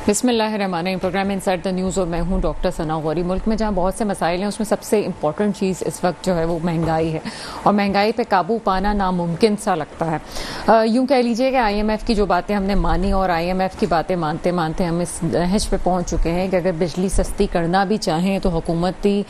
بسم اللہ الرحمن الرحیم. پروگرام انسائڈ دا نیوز اور میں ہوں ڈاکٹر ثنا غوری. ملک میں جہاں بہت سے مسائل ہیں اس میں سب سے امپورٹنٹ چیز اس وقت جو ہے وہ مہنگائی ہے، اور مہنگائی پہ قابو پانا ناممکن سا لگتا ہے. یوں کہہ لیجئے کہ آئی ایم ایف کی جو باتیں ہم نے مانی اور آئی ایم ایف کی باتیں مانتے مانتے ہم اس نہج پہ پہنچ چکے ہیں کہ اگر بجلی سستی کرنا بھی چاہیں تو حکومتی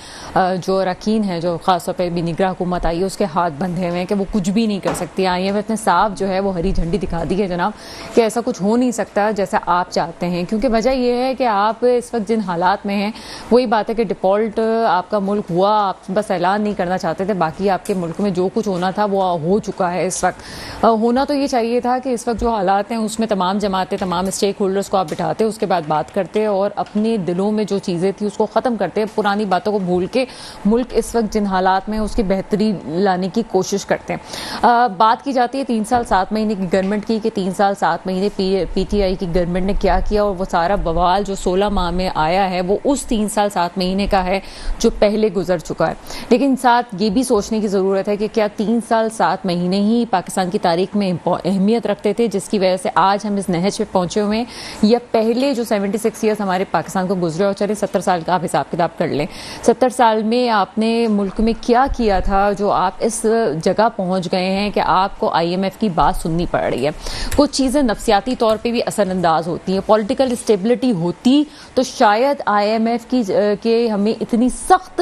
جو اراکین ہیں، جو خاص طور پہ بھی نگراں حکومت آئی ہے، اس کے ہاتھ بندھے ہوئے ہیں کہ وہ کچھ بھی نہیں کر سکتی. آئی ایم ایف نے صاف جو ہے وہ ہری جھنڈی دکھا دی ہے جناب کہ ایسا کچھ ہو نہیں سکتا جیسا آپ چاہتے ہیں، کیونکہ وجہ یہ ہے کہ آپ اس وقت جن حالات میں ہیں وہی بات ہے کہ ڈیفالٹ آپ کا ملک ہوا، آپ بس اعلان نہیں کرنا چاہتے تھے، باقی آپ کے ملک میں جو کچھ ہونا تھا وہ ہو چکا ہے. اس وقت ہونا تو یہ چاہیے تھا کہ اس وقت جو حالات ہیں اس میں تمام جماعتیں، تمام اسٹیک ہولڈرز کو آپ بٹھاتے، اس کے بعد بات کرتے اور اپنے دلوں میں جو چیزیں تھیں اس کو ختم کرتے، پرانی باتوں کو بھول کے ملک اس وقت جن حالات میں اس کی بہتری لانے کی کوشش کرتے ہیں. بات کی جاتی ہے 3 سال 7 مہینے کی گورنمنٹ کی، کہ 3 سال 7 مہینے پی ٹی آئی کی گورنمنٹ نے کیا کیا، اور وہ سارا بوال جو 16 ماہ میں آیا ہے وہ اس 3 سال 7 مہینے کا ہے جو پہلے گزر چکا ہے. لیکن ساتھ یہ بھی سوچنے کی ضرورت ہے کہ کیا 3 سال 7 مہینے ہی پاکستان کی تاریخ میں اہمیت رکھتے تھے جس کی وجہ سے آج ہم اس نہج پہ پہنچے ہوئے ہیں، یا پہلے جو 76 ایئرس ہمارے پاکستان کو گزرے، اور چلے 70 سال کا آپ حساب کتاب کر لیں، 70 سال میں آپ نے ملک میں کیا کیا تھا جو آپ اس جگہ پہنچ گئے ہیں کہ آپ کو آئی ایم ایف کی بات سننی پڑ رہی ہے. کچھ چیزیں نفسیاتی طور پہ بھی اثر انداز ہوتی ہیں. پولیٹیکل اسٹیبلٹی ہوتی تو شاید آئی ایم ایف کی کہ ہمیں اتنی سخت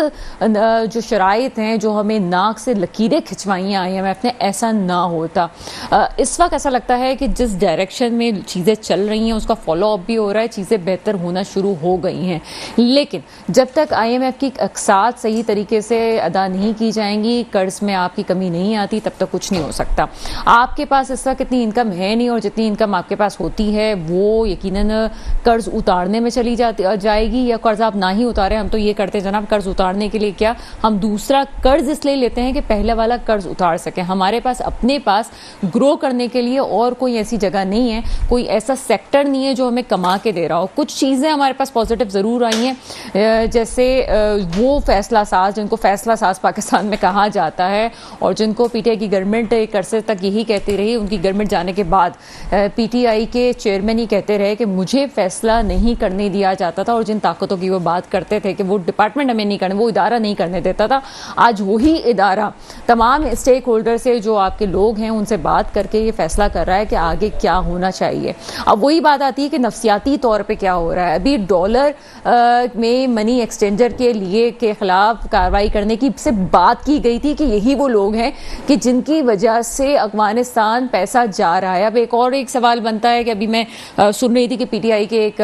جو شرائط ہیں، جو ہمیں ناک سے لکیریں کھنچوائی ہیں آئی ایم ایف نے، ایسا نہ ہوتا. اس وقت ایسا لگتا ہے کہ جس ڈائریکشن میں چیزیں چل رہی ہیں اس کا فالو اپ بھی ہو رہا ہے، چیزیں بہتر ہونا شروع ہو گئی ہیں. لیکن جب تک آئی ایم ایف کی اقساط صحیح طریقے سے ادا نہیں کی جائیں گی، قرض میں آپ کی کمی نہیں آتی، تب تک کچھ نہیں ہو سکتا. آپ کے پاس اس وقت اتنی انکم ہے نہیں، اور جتنی انکم آپ کے پاس ہوتی ہے وہ یقیناً قرض اتارنے میں چلی جائے گی، یا قرض آپ نہ ہی اتاریں. ہم تو یہ کرتے ہیں جناب، قرض اتارنے کے لیے کیا ہم دوسرا قرض اس لیے لیتے ہیں کہ پہلا والا قرض اتار سکیں. ہمارے پاس اپنے پاس گرو کرنے کے لیے اور کوئی ایسی جگہ نہیں ہے، کوئی ایسا سیکٹر نہیں ہے جو ہمیں کما کے دے رہا ہو. کچھ چیزیں ہمارے پاس پازیٹیو ضرور آئی ہیں، جیسے وہ فیصلہ ساز جن کو فیصلہ ساز پاکستان میں کہا جاتا ہے، اور جن کو پی ٹی آئی کی گورنمنٹ ایک عرصے تک یہی کہتی رہی. ان کی گورنمنٹ جانے کے بعد پی ٹی آئی کے چیئرمین ہی کہتے رہے کہ مجھے فیصلہ نہیں کرنے دیا جاتا تھا، اور جن طاقتوں کی وہ بات کرتے تھے کہ وہ ڈپارٹمنٹ ہمیں نہیں کرنے، وہ ادارہ نہیں کرنے دیتا تھا، آج وہی ادارہ تمام اسٹیک ہولڈر سے، جو آپ کے لوگ ہیں، ان سے بات کر کے یہ فیصلہ کر رہا ہے کہ آگے کیا ہونا چاہیے. اب وہی بات آتی ہے کہ نفسیاتی طور پہ کیا ہو رہا ہے. ابھی ڈالر میں منی ایکسچینجر کے لیے کے خلاف کارروائی کرنے کی سے بات کی گئی تھی کہ یہی وہ لوگ ہیں کہ جن کی وجہ سے افغانستان پیسہ جا رہا ہے. اب ایک سوال بنتا ہے کہ ابھی میں سن رہی تھی کہ پی ٹی آئی کے ایک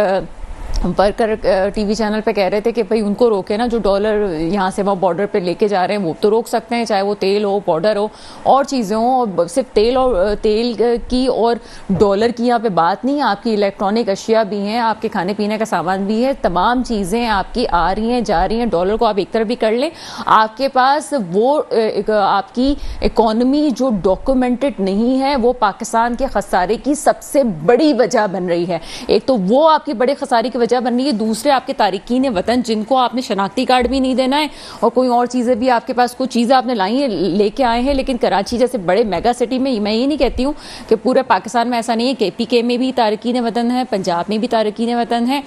ورکر ٹی وی چینل پہ کہہ رہے تھے کہ بھائی ان کو روکے نا، جو ڈالر یہاں سے وہاں بارڈر پہ لے کے جا رہے ہیں وہ تو روک سکتے ہیں، چاہے وہ تیل ہو، پاؤڈر ہو، اور چیزیں ہوں. اور صرف تیل کی اور ڈالر کی یہاں پہ بات نہیں، آپ کی الیکٹرانک اشیاء بھی ہیں، آپ کے کھانے پینے کا سامان بھی ہے، تمام چیزیں آپ کی آ رہی ہیں جا رہی ہیں. ڈالر کو آپ ایک طرف بھی کر لیں، آپ کے پاس وہ آپ کی اکانومی جو ڈاکومنٹڈ نہیں ہے وہ پاکستان کے خسارے کی سب سے بڑی وجہ بن رہی ہے. ایک تو وہ آپ کی بڑے خسارے کی وجہ بن رہی ہے، دوسرے آپ کے تارکین وطن جن کو آپ نے شناختی کارڈ بھی نہیں دینا ہے، اور کوئی اور چیزیں بھی آپ کے پاس کچھ چیزیں آپ نے لائی ہیں، لے کے آئے ہیں. لیکن کراچی جیسے بڑے میگا سٹی میں یہ نہیں کہتی ہوں کہ پورے پاکستان میں ایسا نہیں ہے، کے پی کے میں بھی تارکین وطن ہیں، پنجاب میں بھی تارکین وطن ہیں،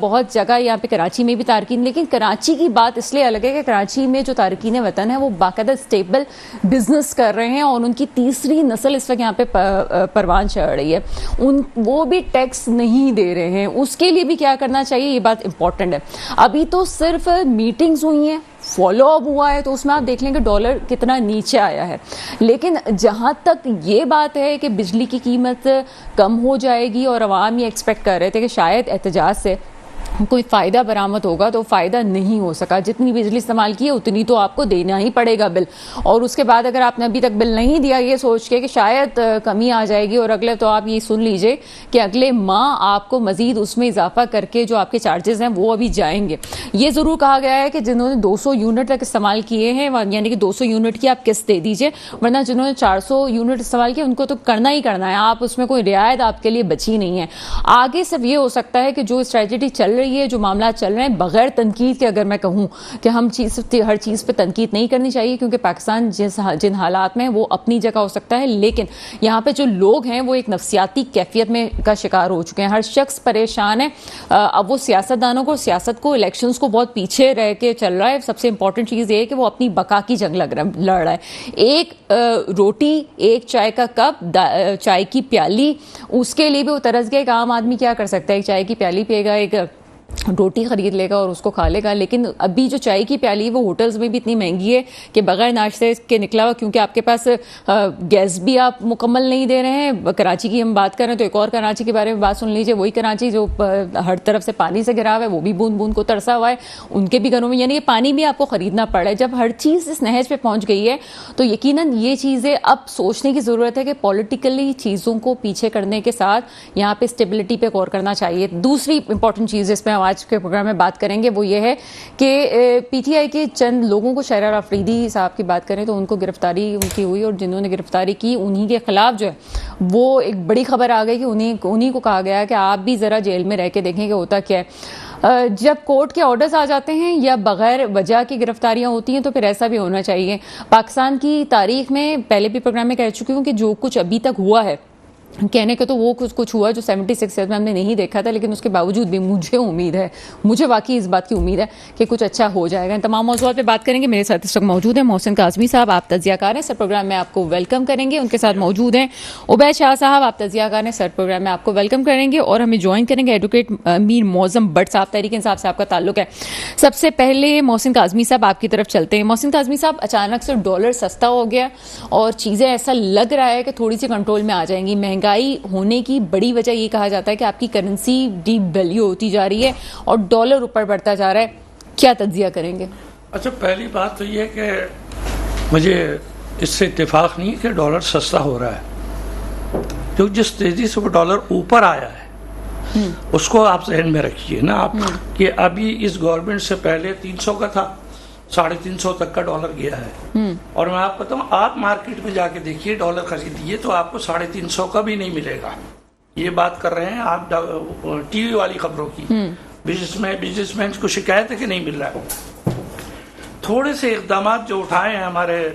بہت جگہ یہاں پہ کراچی میں بھی تارکین. لیکن کراچی کی بات اس لیے الگ ہے کہ کراچی میں جو تارکین وطن ہیں وہ باقاعدہ اسٹیبل بزنس کر رہے ہیں، اور ان کی تیسری نسل اس وقت یہاں پہ پروان چڑھ رہی ہے. وہ بھی ٹیکس نہیں دے رہے ہیں. اس کے لیے بھی کیا کرنا چاہیے، یہ بات امپورٹنٹ ہے. ابھی تو صرف میٹنگز ہوئی ہیں، فالو اپ ہوا ہے، تو اس میں آپ دیکھ لیں کہ ڈالر کتنا نیچے آیا ہے. لیکن جہاں تک یہ بات ہے کہ بجلی کی قیمت کم ہو جائے گی، اور عوام یہ ایکسپیکٹ کر رہے تھے کہ شاید احتجاج سے کوئی فائدہ برآمد ہوگا، تو فائدہ نہیں ہو سکا. جتنی بجلی استعمال کی ہے اتنی تو آپ کو دینا ہی پڑے گا بل، اور اس کے بعد اگر آپ نے ابھی تک بل نہیں دیا یہ سوچ کے کہ شاید کمی آ جائے گی، اور اگلے تو آپ یہ سن لیجئے کہ اگلے ماہ آپ کو مزید اس میں اضافہ کر کے جو آپ کے چارجز ہیں وہ ابھی جائیں گے. یہ ضرور کہا گیا ہے کہ جنہوں نے 200 یونٹ تک استعمال کیے ہیں، یعنی کہ 200 یونٹ کی آپ قسط دے دیجئے، ورنہ جنہوں نے 400 یونٹ استعمال کیا ان کو تو کرنا ہی کرنا ہے. آپ اس میں کوئی رعایت آپ کے لیے بچی نہیں ہے. آگے صرف یہ ہو سکتا ہے کہ جو اسٹریٹجی چل رہی رہی ہے, جو معاملات چل رہے ہیں, بغیر تنقید کے اگر میں کہوں کہ ہم ہر چیز پہ تنقید نہیں کرنی چاہیے, کیونکہ پاکستان جن حالات میں وہ اپنی جگہ ہو سکتا ہے, لیکن یہاں پہ جو لوگ ہیں وہ ایک نفسیاتی کیفیت میں کا شکار ہو چکے ہیں. ہر شخص پریشان ہے. اب وہ سیاستدانوں کو, سیاست کو, الیکشنز کو بہت پیچھے رہ کے چل رہا ہے. سب سے امپورٹنٹ چیز یہ ہے کہ وہ اپنی بقا کی جنگ لڑ رہا ہے. ایک روٹی, ایک چائے کا کپ, چائے کی پیالی, اس کے لیے بھی وہ ترس گیا. ایک عام آدمی کیا کر سکتا ہے, ایک چائے کی پیالی پیے گا, ایک روٹی خرید لے گا اور اس کو کھا لے گا. لیکن ابھی جو چائے کی پیالی وہ ہوٹلز میں بھی اتنی مہنگی ہے کہ بغیر ناشتے کے نکلا ہوا, کیونکہ آپ کے پاس گیس بھی آپ مکمل نہیں دے رہے ہیں. کراچی کی ہم بات کریں تو ایک اور کراچی کے بارے میں بات سن لیجیے. وہی کراچی جو ہر طرف سے پانی سے گھرا ہوا ہے, وہ بھی بوند بوند کو ترسا ہوا ہے. ان کے بھی گھروں میں یعنی کہ پانی بھی آپ کو خریدنا پڑ رہا ہے. جب ہر چیز اس نہج پہ پہنچ گئی ہے تو یقیناً یہ چیزیں اب سوچنے کی ضرورت ہے کہ پولیٹیکلی چیزوں کو پیچھے کرنے کے ساتھ یہاں پہ اسٹیبلٹی پہ غور کرنا چاہیے. دوسری امپورٹنٹ چیز اس میں آج کے پروگرام میں بات کریں گے وہ یہ ہے کہ پی ٹی آئی کے چند لوگوں کو, شہرار آفریدی صاحب کی بات کریں تو ان کو گرفتاری ان کی ہوئی, اور جنہوں نے گرفتاری کی انہی کے خلاف جو ہے وہ ایک بڑی خبر آ گئی کہ انہی کو کہا گیا کہ آپ بھی ذرا جیل میں رہ کے دیکھیں کہ ہوتا کیا ہے. جب کورٹ کے آرڈرز آ جاتے ہیں یا بغیر وجہ کی گرفتاریاں ہوتی ہیں تو پھر ایسا بھی ہونا چاہیے. پاکستان کی تاریخ میں پہلے بھی پروگرام میں کہہ چکی ہوں کہ جو کچھ ابھی تک ہوا ہے, کہنے کو تو وہ کچھ ہوا جو 76 میں ہم نے نہیں دیکھا تھا, لیکن اس کے باوجود بھی مجھے امید ہے, مجھے واقعی اس بات کی امید ہے کہ کچھ اچھا ہو جائے گا. ان تمام موضوعات پہ بات کریں گے. میرے ساتھ اس وقت موجود ہیں محسن کاظمی صاحب, آپ تجزیہ کار ہیں, سر پروگرام میں آپ کو ویلکم کریں گے. ان کے ساتھ موجود ہیں عبید شاہ صاحب, آپ تجزیہ کار ہیں, سر پروگرام میں آپ کو ویلکم کریں گے. اور ہمیں جوائن کریں گے ایڈوکیٹ میر معظم بٹ صاحب, تحریک انصاف سے آپ کا تعلق ہے. سب سے پہلے محسن کاظمی صاحب آپ کی طرف چلتے ہیں. محسن کاظمی صاحب, اچانک سے ڈالر سستا ہو گیا اور چیزیں ایسا لگ رہا ہے کہ تھوڑی سی کنٹرول میں آ جائیں گی. مہنگائی ہونے کی بڑی وجہ یہ کہا جاتا ہے کہ آپ کی کرنسی ڈی ویلیو ہوتی جا رہی ہے اور ڈالر اوپر بڑھتا جا رہا ہے. کیا تجزیہ کریں گے؟ اچھا, پہلی بات تو یہ کہ مجھے اس سے اتفاق نہیں کہ ڈالر سستا ہو رہا ہے, جو جس تیزی سے وہ ڈالر اوپر آیا ہے اس کو آپ ذہن میں رکھیے نا آپ, کہ ابھی اس گورنمنٹ سے پہلے 300 کا تھا, 350 تک کا ڈالر گیا ہے. اور میں آپ بتاؤں, آپ مارکیٹ میں جا کے دیکھیے, ڈالر خریدیے تو آپ کو 350 کا بھی نہیں ملے گا. یہ بات کر رہے ہیں آپ ٹی وی والی خبروں کی. بزنس مین کو شکایت ہے کہ نہیں مل رہا ہے. تھوڑے سے اقدامات جو اٹھائے ہیں ہمارے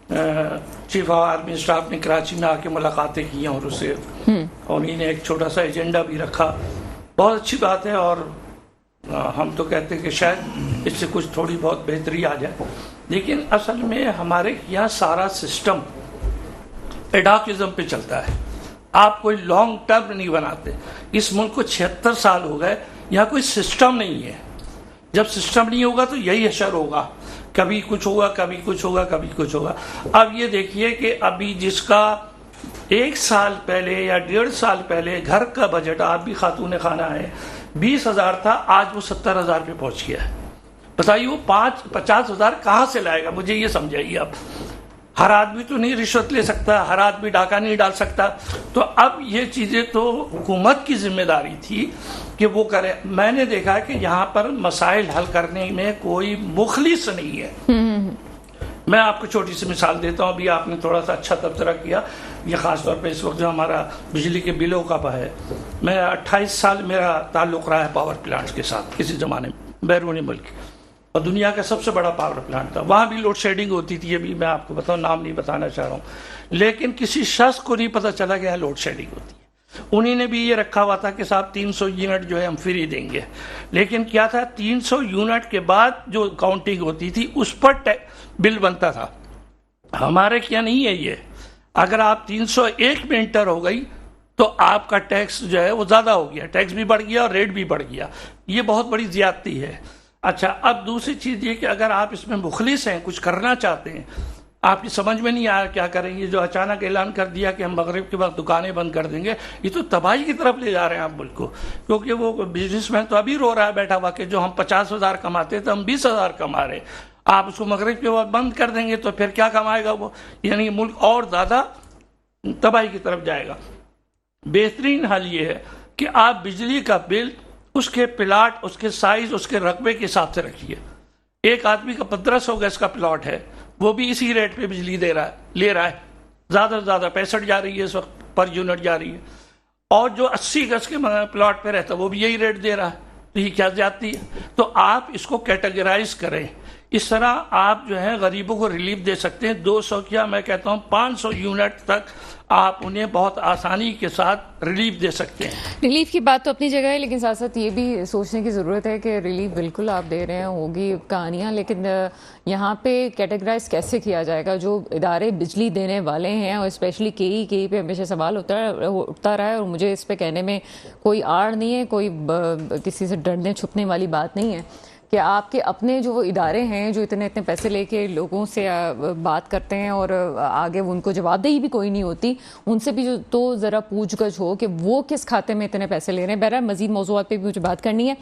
چیف آف آرمی اسٹاف نے, کراچی میں آ کے ملاقاتیں کی ہیں اور اسے, اور انہیں ایک چھوٹا سا ایجنڈا بھی رکھا. بہت اچھی بات ہے, اور ہم تو کہتے ہیں کہ شاید اس سے کچھ تھوڑی بہت بہتری آ جائے. لیکن اصل میں ہمارے یہاں سارا سسٹم ایڈاکزم پہ چلتا ہے. آپ کوئی لانگ ٹرم نہیں بناتے. اس ملک کو 76 سال ہو گئے, یہاں کوئی سسٹم نہیں ہے. جب سسٹم نہیں ہوگا تو یہی حشر ہوگا, کبھی کچھ ہوگا, کبھی کچھ ہوگا, کبھی کچھ ہوگا. اب یہ دیکھیے کہ ابھی جس کا 1 سال پہلے یا 1.5 سال پہلے گھر کا بجٹ, آپ بھی خاتون خانہ ہے, 20,000 تھا, آج وہ 70,000 پہ پہنچ گیا ہے. بتائیے وہ 50,000 کہاں سے لائے گا؟ مجھے یہ سمجھائیے آپ. ہر آدمی تو نہیں رشوت لے سکتا, ہر آدمی ڈاکہ نہیں ڈال سکتا. تو اب یہ چیزیں تو حکومت کی ذمہ داری تھی کہ وہ کرے. میں نے دیکھا کہ یہاں پر مسائل حل کرنے میں کوئی مخلص نہیں ہے. میں آپ کو چھوٹی سی مثال دیتا ہوں. ابھی آپ نے تھوڑا سا اچھا تبصرہ کیا, یہ خاص طور پہ اس وقت جو ہمارا بجلی کے بلوں کا ہے. میں 28 سال میرا تعلق رہا ہے پاور پلانٹس کے ساتھ, کسی زمانے میں بیرونی ملک, اور دنیا کا سب سے بڑا پاور پلانٹ تھا. وہاں بھی لوڈ شیڈنگ ہوتی تھی. ابھی میں آپ کو بتاؤں, نام نہیں بتانا چاہ رہا ہوں, لیکن کسی شخص کو نہیں پتہ چلا کہ یہاں لوڈ شیڈنگ ہوتی ہے. انہیں نے بھی یہ رکھا ہوا تھا کہ صاحب 300 یونٹ جو ہے ہم فری دیں گے. لیکن کیا تھا, 300 یونٹ کے بعد جو کاؤنٹنگ ہوتی تھی اس پر بل بنتا تھا. ہمارے کیا نہیں ہے یہ. اگر آپ 301 میں انٹر ہو گئی تو آپ کا ٹیکس جو ہے وہ زیادہ ہو گیا, ٹیکس بھی بڑھ گیا اور ریٹ بھی بڑھ گیا. یہ بہت بڑی زیادتی ہے. اچھا, اب دوسری چیز یہ کہ اگر آپ اس میں مخلص ہیں, کچھ کرنا چاہتے ہیں, آپ کی سمجھ میں نہیں آیا کیا کریں گے. جو اچانک اعلان کر دیا کہ ہم مغرب کے وقت دکانیں بند کر دیں گے, یہ تو تباہی کی طرف لے جا رہے ہیں آپ ملک کو. کیونکہ وہ بزنس مین تو ابھی رو رہا ہے بیٹھا ہوا کہ جو ہم 50,000 کماتے تھے ہم 20,000 کما رہے. آپ اس کو مغرب کے وقت بند کر دیں گے تو پھر کیا کمائے گا وہ؟ یعنی ملک اور زیادہ تباہی کی طرف جائے گا. بہترین حل یہ ہے کہ آپ بجلی کا بل اس کے پلاٹ, اس کے سائز, اس کے رقبے کے حساب سے رکھیے. ایک آدمی کا 1500 گز کا پلاٹ ہے, وہ بھی اسی ریٹ پہ بجلی لے رہا ہے. زیادہ سے زیادہ 65 جا رہی ہے اس وقت پر یونٹ جا رہی ہے. اور جو 80 گز کے پلاٹ پہ رہتا ہے وہ بھی یہی ریٹ دے رہا ہے. تو یہ کیا زیادتی ہے؟ تو آپ اس کو کیٹیگرائز کریں. اس طرح آپ جو ہے غریبوں کو ریلیف دے سکتے ہیں. 200 کیا میں کہتا ہوں 500 یونٹ تک آپ انہیں بہت آسانی کے ساتھ ریلیف دے سکتے ہیں. ریلیف کی بات تو اپنی جگہ ہے، لیکن ساتھ ساتھ یہ بھی سوچنے کی ضرورت ہے کہ ریلیف بالکل آپ دے رہے ہیں، ہوگی کہانیاں، لیکن یہاں پہ کیٹیگرائز کیسے کیا جائے گا؟ جو ادارے بجلی دینے والے ہیں، اور اسپیشلی کے پہ ہمیشہ سوال اٹھتا رہا ہے، اور مجھے اس پہ کہنے میں کوئی آڑ نہیں ہے، کوئی کسی سے ڈرنے چھپنے والی بات نہیں ہے کہ آپ کے اپنے جو ادارے ہیں جو اتنے پیسے لے کے لوگوں سے بات کرتے ہیں اور آگے ان کو جواب دہی بھی کوئی نہیں ہوتی، ان سے بھی جو تو ذرا پوچھ گچھ ہو کہ وہ کس کھاتے میں اتنے پیسے لے رہے ہیں. بہرحال مزید موضوعات پہ بھی مجھے بات کرنی ہے.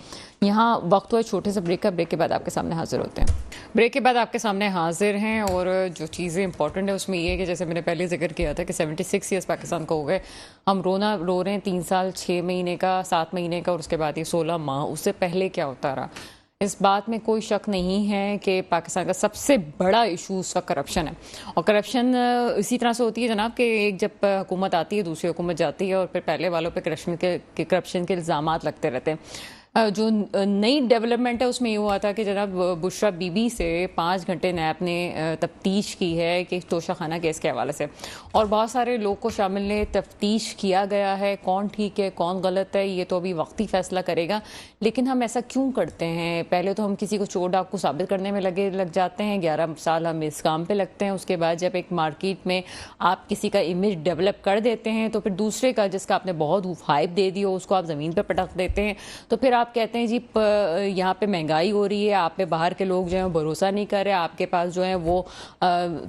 یہاں وقت ہوا چھوٹے سے بریک کا، بریک کے بعد آپ کے سامنے حاضر ہوتے ہیں. بریک کے بعد آپ کے سامنے حاضر ہیں، اور جو چیزیں امپورٹنٹ ہیں اس میں یہ ہے کہ جیسے میں نے پہلے ذکر کیا تھا کہ 76 ایئرس پاکستان کو ہو گئے، ہم رو رہے ہیں 3 سال 6 مہینے کا، 7 مہینے کا، اور اس کے بعد یہ 16 ماہ. اس سے پہلے کیا ہوتا رہا؟ اس بات میں کوئی شک نہیں ہے کہ پاکستان کا سب سے بڑا ایشو اس وقت کرپشن ہے، اور کرپشن اسی طرح سے ہوتی ہے جناب کہ ایک جب حکومت آتی ہے دوسری حکومت جاتی ہے، اور پھر پہلے والوں پہ کرپشن کے الزامات لگتے رہتے ہیں. جو نئی ڈیولپمنٹ ہے اس میں یہ ہوا تھا کہ جناب بشرا بی بی سے 5 گھنٹے نیب نے تفتیش کی ہے کہ توشہ خانہ کیس کے حوالے سے، اور بہت سارے لوگ کو شامل نے تفتیش کیا گیا ہے. کون ٹھیک ہے کون غلط ہے یہ تو ابھی وقتی فیصلہ کرے گا، لیکن ہم ایسا کیوں کرتے ہیں؟ پہلے تو ہم کسی کو چور ڈاکو ثابت کرنے میں لگ جاتے ہیں، 11 سال ہم اس کام پہ لگتے ہیں. اس کے بعد جب ایک مارکیٹ میں آپ کسی کا امیج ڈیولپ کر دیتے ہیں تو پھر دوسرے کا جس کا آپ نے بہت ہائپ دے دی ہو اس کو آپ زمین پہ پٹک دیتے ہیں. تو پھر آپ کہتے ہیں جی یہاں پہ مہنگائی ہو رہی ہے، آپ پہ باہر کے لوگ جو ہیں بھروسہ نہیں کر رہے، آپ کے پاس جو ہیں وہ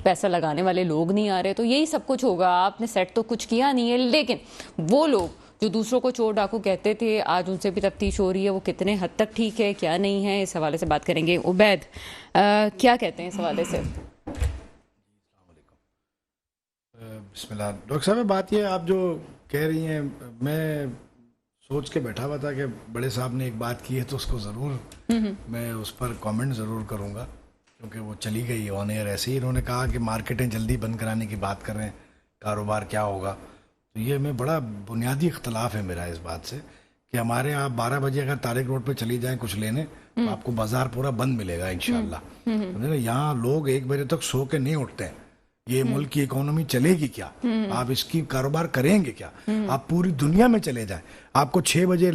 پیسہ لگانے والے لوگ نہیں آ رہے. تو یہی سب کچھ ہوگا. آپ نے سیٹ تو کچھ کیا نہیں ہے، لیکن وہ لوگ جو دوسروں کو چور ڈاکو کہتے تھے آج ان سے بھی تفتیش ہو رہی ہے. وہ کتنے حد تک ٹھیک ہے کیا نہیں ہے، اس حوالے سے بات کریں گے. عبید کیا کہتے ہیں اس حوالے سے؟ بسم اللہ. ڈاکٹر صاحب بات یہ آپ جو کہہ رہی ہیں، میں سوچ کے بیٹھا ہوا تھا کہ بڑے صاحب نے ایک بات کی ہے تو اس کو ضرور میں اس پر کامنٹ ضرور کروں گا، کیونکہ وہ چلی گئی آن ایئر ایسے ہی. انہوں نے کہا کہ مارکیٹیں جلدی بند کرانے کی بات کر رہے ہیں، کاروبار کیا ہوگا. تو یہ میں بڑا بنیادی اختلاف ہے میرا اس بات سے کہ ہمارے یہاں 12 بجے اگر طارق روڈ پہ چلی جائیں کچھ لینے تو آپ کو بازار پورا بند ملے گا انشاءاللہ. یہاں لوگ 1 بجے تک سو کے نہیں اٹھتے ہیں. یہ ملک کی اکانومی چلے گی کیا؟ آپ اس کی کاروبار کریں گے کیا؟ آپ پوری دنیا میں چلے جائیں، آپ کو 6 بجے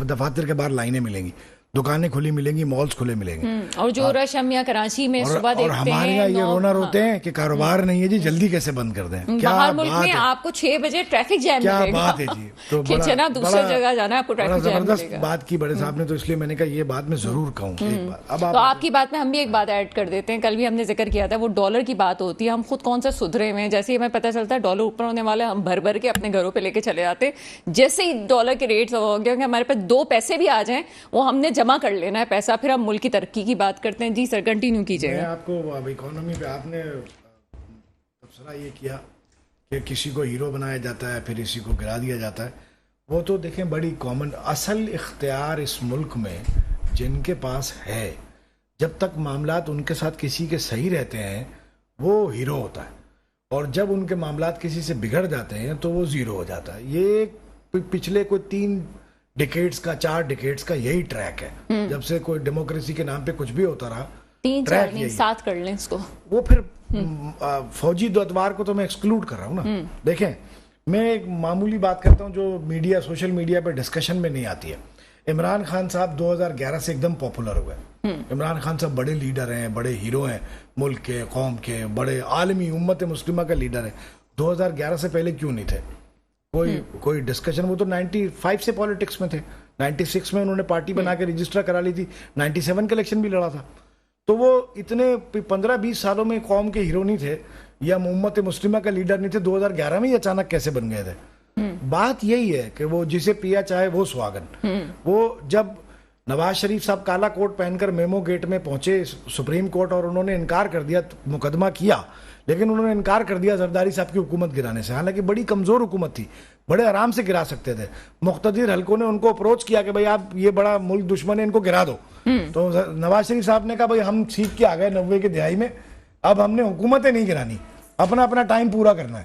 دفاتر کے باہر لائنیں ملیں گی، دکانیں کھلی ملیں گی، مالز کھلے ملیں گے. اور جو رش ہم یہاں کراچی میں صبح دیکھتے ہیں، اور ہمارے یہاں یہ رونا روتے ہیں کہ کاروبار نہیں ہے جی، جلدی کیسے بند کر دیں. باہر ملک میں آپ کو 6 بجے ٹریفک جیم ملے گا. کیا بات ہے جی. تو کچنا دوسری جگہ جانا آپ کو ٹریفک جیم ملے زبردست بات کی بڑے صاحب نے، تو اس لیے میں نے کہا یہ بات میں ضرور کہوں ایک بار. تو آپ کی بات میں ہم بھی ایک بات ایڈ کر دیتے ہیں. کل بھی ہم نے ذکر کیا تھا، وہ ڈالر کی بات ہوتی ہے. ہم خود کون سے سدھرے ہوئے ہیں، جیسے ہی ہمیں پتہ چلتا ہے ڈالر اوپر ہونے والا ہے ہم بھر کے اپنے گھروں پہ لے کے چلے جاتے. جیسے ہی ڈالر کے ریٹس ہو گیا کہ ہمارے پاس 2 پیسے بھی آ جائیں وہ ہم نے جمع کر لینا ہے پیسہ، پھر ہم ملک کی ترقی کی بات کرتے ہیں. جی سر کنٹینیو کیجیے. میں آپ کو اب اکانومی پہ آپ نے تبصرہ یہ کیا کہ کسی کو ہیرو بنایا جاتا ہے پھر اسی کو گرا دیا جاتا ہے. وہ تو دیکھیں بڑی کامن اصل اختیار اس ملک میں جن کے پاس ہے، جب تک معاملات ان کے ساتھ کسی کے صحیح رہتے ہیں وہ ہیرو ہوتا ہے، اور جب ان کے معاملات کسی سے بگڑ جاتے ہیں تو وہ زیرو ہو جاتا ہے. یہ پچھلے کوئی 3 ڈیکیڈز کا 4 ڈیکیڈز کا یہی ٹریک ہے. جب سے کوئی ڈیموکریسی کے نام پہ کچھ بھی ہوتا رہا، 3-4 نہیں 7 کر لیں اس کو. وہ پھر فوجی اتوار کو تو میں ایکسکلوڈ کر رہا ہوں نا. دیکھیں میں ایک معمولی بات کرتا ہوں جو میڈیا سوشل میڈیا پہ ڈسکشن میں نہیں آتی ہے. عمران خان صاحب 2011 سے ایک دم پاپولر ہوئے. عمران خان صاحب بڑے لیڈر ہیں، بڑے ہیرو ہیں ملک کے، قوم کے، بڑے عالمی امت مسلمہ کا لیڈر ہے. 2011 سے پہلے کیوں نہیں تھے؟ کوئی ڈسکشن. وہ تو 95 سے پالیٹکس میں تھے. 96 میں انہوں نے پارٹی بنا کے رجسٹر کرا لی تھی. 97 کا الیکشن بھی لڑا تھا. تو وہ اتنے 15-20 سالوں میں قوم کے ہیرو نہیں تھے یا امت مسلمہ کا لیڈر نہیں تھے. 2011 میں ہی اچانک کیسے بن گئے تھے؟ بات یہی ہے کہ وہ جسے پیا چاہے وہ سواگن. وہ جب نواز شریف صاحب کالا کوٹ پہن کر میمو گیٹ میں پہنچے سپریم کورٹ اور انہوں نے انکار کر دیا، مقدمہ کیا لیکن انہوں نے انکار کر دیا زرداری صاحب کی حکومت گرانے سے، حالانکہ بڑی کمزور حکومت تھی، بڑے آرام سے گرا سکتے تھے. مقتدر حلقوں نے ان کو اپروچ کیا کہ بھائی آپ یہ بڑا ملک دشمن ہے ان کو گرا دو. تو نواز شریف صاحب نے کہا بھائی ہم سیکھ کے آ گئے 90 کی دہائی میں، اب ہم نے حکومتیں نہیں گرانی، اپنا ٹائم پورا کرنا ہے.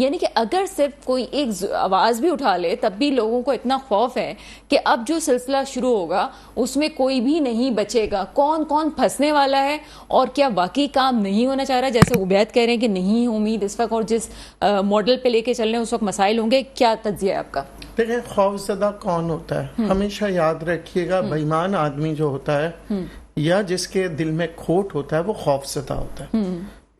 یعنی کہ اگر صرف کوئی ایک آواز بھی اٹھا لے تب بھی لوگوں کو اتنا خوف ہے کہ اب جو سلسلہ شروع ہوگا اس میں کوئی بھی نہیں بچے گا. کون کون پھنسنے والا ہے اور کیا واقعی کام نہیں ہونا چاہ رہا؟ جیسے عبید کہہ رہے ہیں کہ نہیں امید اس وقت، اور جس ماڈل پہ لے کے چل رہے ہیں اس وقت مسائل ہوں گے. کیا تجزیہ ہے آپ کا؟ دیکھیں، خوف زدہ کون ہوتا ہے؟ ہمیشہ یاد رکھیے گا، بےایمان آدمی جو ہوتا ہے یا جس کے دل میں کھوٹ ہوتا ہے وہ خوف زدہ ہوتا ہے.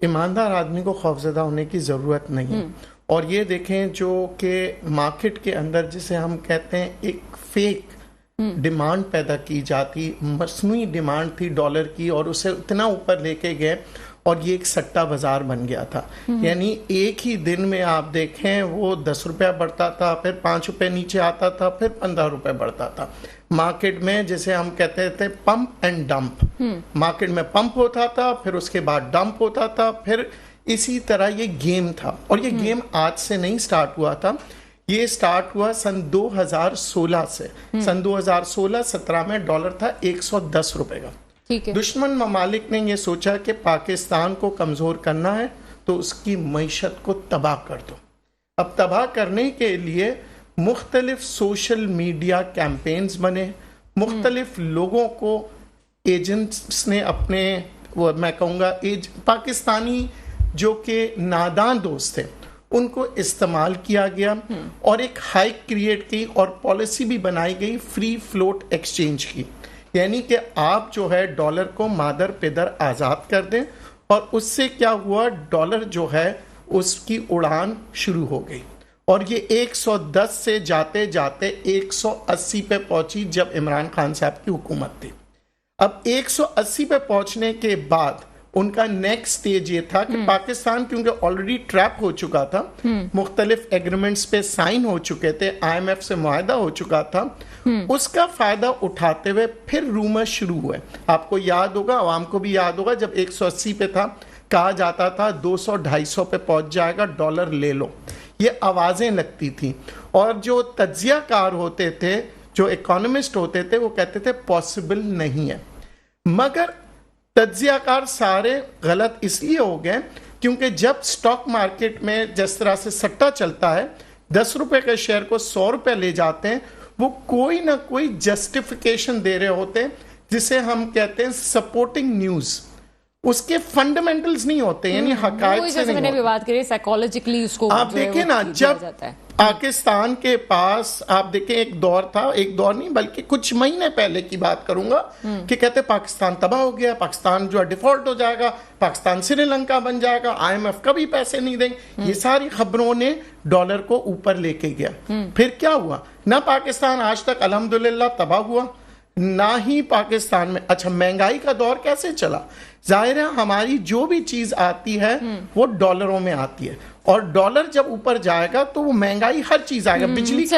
ایماندار آدمی کو خوف زدہ ہونے کی ضرورت نہیں. اور یہ دیکھیں جو کہ مارکیٹ کے اندر جسے ہم کہتے ہیں ایک فیک ڈیمانڈ پیدا کی جاتی، مصنوعی ڈیمانڈ تھی ڈالر کی، اور اسے اتنا اوپر لے کے گئے اور یہ ایک سٹا بازار بن گیا تھا. یعنی ایک ہی دن میں آپ دیکھیں وہ 10 روپیہ بڑھتا تھا، پھر 5 روپے نیچے آتا تھا، پھر 15 روپے بڑھتا تھا. مارکیٹ میں جیسے ہم کہتے تھے پمپ اینڈ ڈمپ، مارکیٹ میں پمپ ہوتا تھا، پھر اس کے بعد ڈمپ ہوتا تھا، پھر اسی طرح یہ گیم تھا. اور یہ گیم آج سے نہیں سٹارٹ ہوا تھا، یہ سٹارٹ ہوا سن 2016 سے. سن 2016-17 میں ڈالر تھا 110 روپے کا. دشمن ممالک نے یہ سوچا کہ پاکستان کو کمزور کرنا ہے تو اس کی معیشت کو تباہ کر دو. اب تباہ کرنے کے لیے مختلف سوشل میڈیا کیمپینز بنے، مختلف لوگوں کو ایجنٹس نے اپنے، میں کہوں گا پاکستانی جو کہ نادان دوست تھے ان کو استعمال کیا گیا، اور ایک ہائیک کریٹ کی اور پالیسی بھی بنائی گئی فری فلوٹ ایکسچینج کی. یعنی کہ آپ جو ہے ڈالر کو مادر پیدر آزاد کر دیں، اور اس سے کیا ہوا، ڈالر جو ہے اس کی اڑان شروع ہو گئی، اور یہ 110 سے جاتے جاتے 180 پہ پہنچی جب عمران خان صاحب کی حکومت تھی. اب 180 پہ پہنچنے کے بعد ان کا نیکسٹ سٹیج یہ تھا کہ پاکستان کیونکہ آلریڈی ٹریپ ہو چکا تھا، مختلف ایگریمنٹس پہ سائن ہو چکے تھے، IMF سے معاہدہ ہو چکا تھا، اس کا فائدہ اٹھاتے ہوئے پھر رومر شروع ہوئے. آپ کو یاد ہوگا، عوام کو بھی یاد ہوگا، جب 180 پہ تھا کہا جاتا تھا 200-250 پہ پہنچ جائے گا، ڈالر لے لو. یہ آوازیں لگتی تھیں، اور جو تجزیہ کار ہوتے تھے، جو اکانومسٹ ہوتے تھے، وہ کہتے تھے پاسبل نہیں ہے. مگر تجزیہ کار سارے غلط اس لیے ہو گئے کیونکہ جب سٹاک مارکیٹ میں جس طرح سے سٹا چلتا ہے، 10 روپے کے شیئر کو 100 روپے لے جاتے ہیں، وہ کوئی نہ کوئی جسٹیفیکیشن دے رہے ہوتے ہیں جسے ہم کہتے ہیں سپورٹنگ نیوز. اس کے فنڈامنٹلز نہیں ہوتے، یعنی حقائق سے نہیں ہوتے. بات کریں سائیکالوجیکلی اس کو آپ دیکھیں نا، جب پاکستان کے پاس آپ دیکھیں ایک دور تھا، ایک دور نہیں بلکہ کچھ مہینے پہلے کی بات کروں گا، کہ کہتے پاکستان تباہ ہو گیا، پاکستان جو ہے ڈیفالٹ ہو جائے گا، پاکستان سری لنکا بن جائے گا، IMF کبھی پیسے نہیں دیں گے. یہ ساری خبروں نے ڈالر کو اوپر لے کے گیا. پھر کیا ہوا؟ نہ پاکستان آج تک الحمدللہ تباہ ہوا، نہ ہی پاکستان میں اچھا مہنگائی کا دور کیسے چلا. ظاہر ہے ہماری جو بھی چیز آتی ہے وہ ڈالروں میں آتی ہے، اور ڈالر جب اوپر جائے گا تو وہ مہنگائی ہر چیز آئے گا. بجلی کس